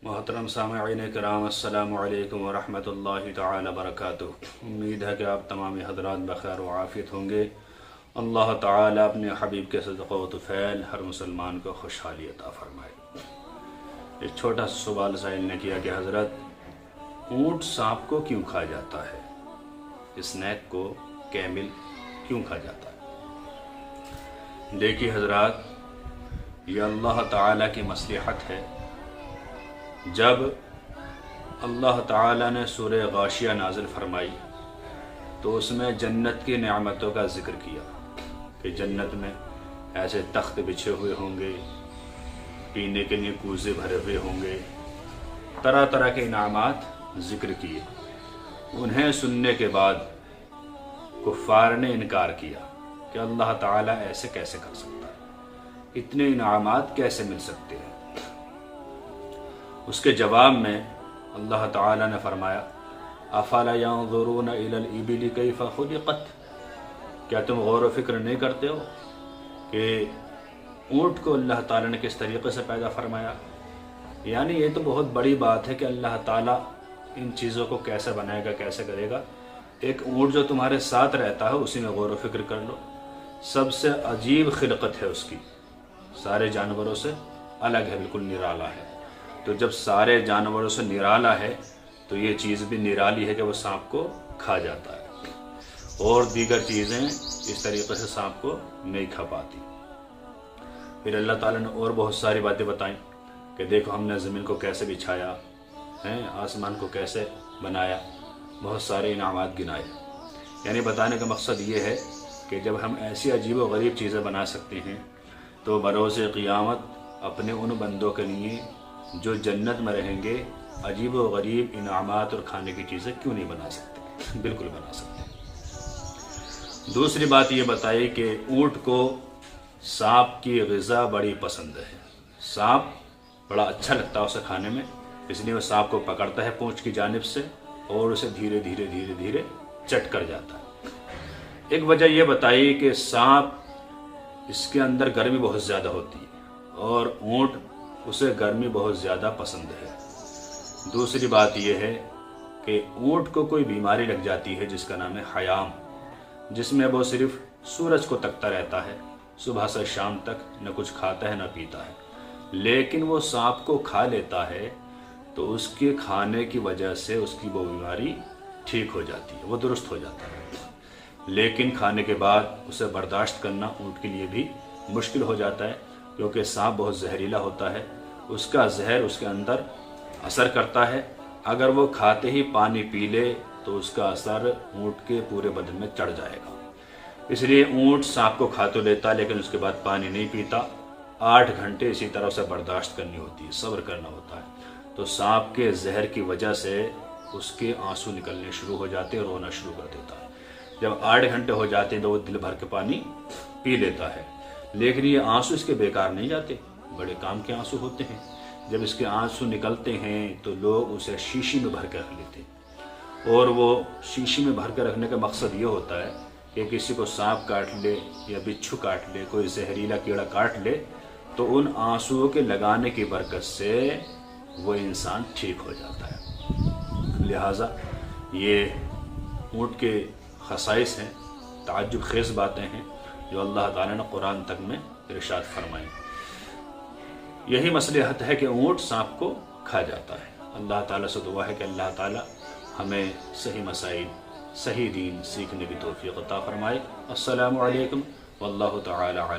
محترم سامعین کرام، السلام علیکم ورحمۃ اللہ تعالی وبرکاتہ۔ امید ہے کہ آپ تمام حضرات بخیر و عافیت ہوں گے۔ اللہ تعالی اپنے حبیب کے صدقہ و طفیل ہر مسلمان کو خوشحالی عطا فرمائے۔ ایک چھوٹا سا سوال سائل نے کیا کہ حضرت اونٹ سانپ کو کیوں کھا جاتا ہے؟ اسنیک کو کیمل کیوں کھا جاتا ہے؟ دیکھیے حضرات، یہ اللہ تعالی کی مصلحت ہے۔ جب اللہ تعالیٰ نے سورہ غاشیہ نازل فرمائی تو اس میں جنت کی نعمتوں کا ذکر کیا کہ جنت میں ایسے تخت بچھے ہوئے ہوں گے، پینے کے لیے کوزے بھرے ہوئے ہوں گے، طرح طرح کے انعامات ذکر کیے۔ انہیں سننے کے بعد کفار نے انکار کیا کہ اللہ تعالیٰ ایسے کیسے کر سکتا ہے، اتنے انعامات کیسے مل سکتے ہیں۔ اس کے جواب میں اللہ تعالیٰ نے فرمایا افلا ينظرون الى الابل كيف خلقت، کیا تم غور و فکر نہیں کرتے ہو کہ اونٹ کو اللہ تعالیٰ نے کس طریقے سے پیدا فرمایا؟ یعنی یہ تو بہت بڑی بات ہے کہ اللہ تعالیٰ ان چیزوں کو کیسے بنائے گا، کیسے کرے گا۔ ایک اونٹ جو تمہارے ساتھ رہتا ہے اسی میں غور و فکر کر لو، سب سے عجیب خلقت ہے اس کی، سارے جانوروں سے الگ ہے، بالکل نرالا ہے۔ تو جب سارے جانوروں سے نرالا ہے تو یہ چیز بھی نرالی ہے کہ وہ سانپ کو کھا جاتا ہے، اور دیگر چیزیں اس طریقے سے سانپ کو نہیں کھا پاتی۔ پھر اللہ تعالیٰ نے اور بہت ساری باتیں بتائیں کہ دیکھو ہم نے زمین کو کیسے بچھایا ہے، آسمان کو کیسے بنایا، بہت سارے انعامات گنائے۔ یعنی بتانے کا مقصد یہ ہے کہ جب ہم ایسی عجیب و غریب چیزیں بنا سکتے ہیں تو بروز قیامت اپنے ان بندوں کے لیے جو جنت میں رہیں گے عجیب و غریب انعامات اور کھانے کی چیزیں کیوں نہیں بنا سکتے؟ بالکل بنا سکتے ہیں۔ دوسری بات یہ بتائی کہ اونٹ کو سانپ کی غذا بڑی پسند ہے، سانپ بڑا اچھا لگتا ہے اسے کھانے میں، اس لیے وہ سانپ کو پکڑتا ہے پونچھ کی جانب سے اور اسے دھیرے دھیرے دھیرے دھیرے چٹ کر جاتا ہے۔ ایک وجہ یہ بتائی کہ سانپ اس کے اندر گرمی بہت زیادہ ہوتی ہے اور اونٹ اسے گرمی بہت زیادہ پسند ہے۔ دوسری بات یہ ہے کہ اونٹ کو کوئی بیماری لگ جاتی ہے جس کا نام ہے حیام، جس میں وہ صرف سورج کو تکتا رہتا ہے، صبح سے شام تک نہ کچھ کھاتا ہے نہ پیتا ہے، لیکن وہ سانپ کو کھا لیتا ہے تو اس کے کھانے کی وجہ سے اس کی وہ بیماری ٹھیک ہو جاتی ہے، وہ درست ہو جاتا ہے۔ لیکن کھانے کے بعد اسے برداشت کرنا اونٹ کے لیے بھی مشکل ہو جاتا ہے، کیونکہ سانپ بہت زہریلا ہوتا ہے، اس کا زہر اس کے اندر اثر کرتا ہے۔ اگر وہ کھاتے ہی پانی پی لے تو اس کا اثر اونٹ کے پورے بدن میں چڑھ جائے گا۔ اس لیے اونٹ سانپ کو کھا تو لیتا لیکن اس کے بعد پانی نہیں پیتا، 8 گھنٹے اسی طرح سے برداشت کرنی ہوتی ہے، صبر کرنا ہوتا ہے۔ تو سانپ کے زہر کی وجہ سے اس کے آنسو نکلنے شروع ہو جاتے اور رونا شروع کر دیتا ہے۔ جب 8 گھنٹے ہو جاتے ہیں تو وہ دل بھر کے پانی پی لیتا ہے، لیکن یہ آنسو اس کے بیکار نہیں جاتے، بڑے کام کے آنسو ہوتے ہیں۔ جب اس کے آنسو نکلتے ہیں تو لوگ اسے شیشی میں بھر کے رکھ لیتے ہیں، اور وہ شیشی میں بھر کے رکھنے کا مقصد یہ ہوتا ہے کہ کسی کو سانپ کاٹ لے یا بچھو کاٹ لے، کوئی زہریلا کیڑا کاٹ لے تو ان آنسوؤں کے لگانے کی برکت سے وہ انسان ٹھیک ہو جاتا ہے۔ لہٰذا یہ اونٹ کے خصائص ہیں، تعجب خیز باتیں ہیں جو اللہ تعالیٰ نے قرآن تک میں ارشاد فرمائیں۔ یہی مصلحت ہے کہ اونٹ سانپ کو کھا جاتا ہے۔ اللہ تعالیٰ سے دعا ہے کہ اللہ تعالیٰ ہمیں صحیح مسائل، صحیح دین سیکھنے کی توفیق عطا فرمائے۔ السلام علیکم واللہ تعالیٰ علیہ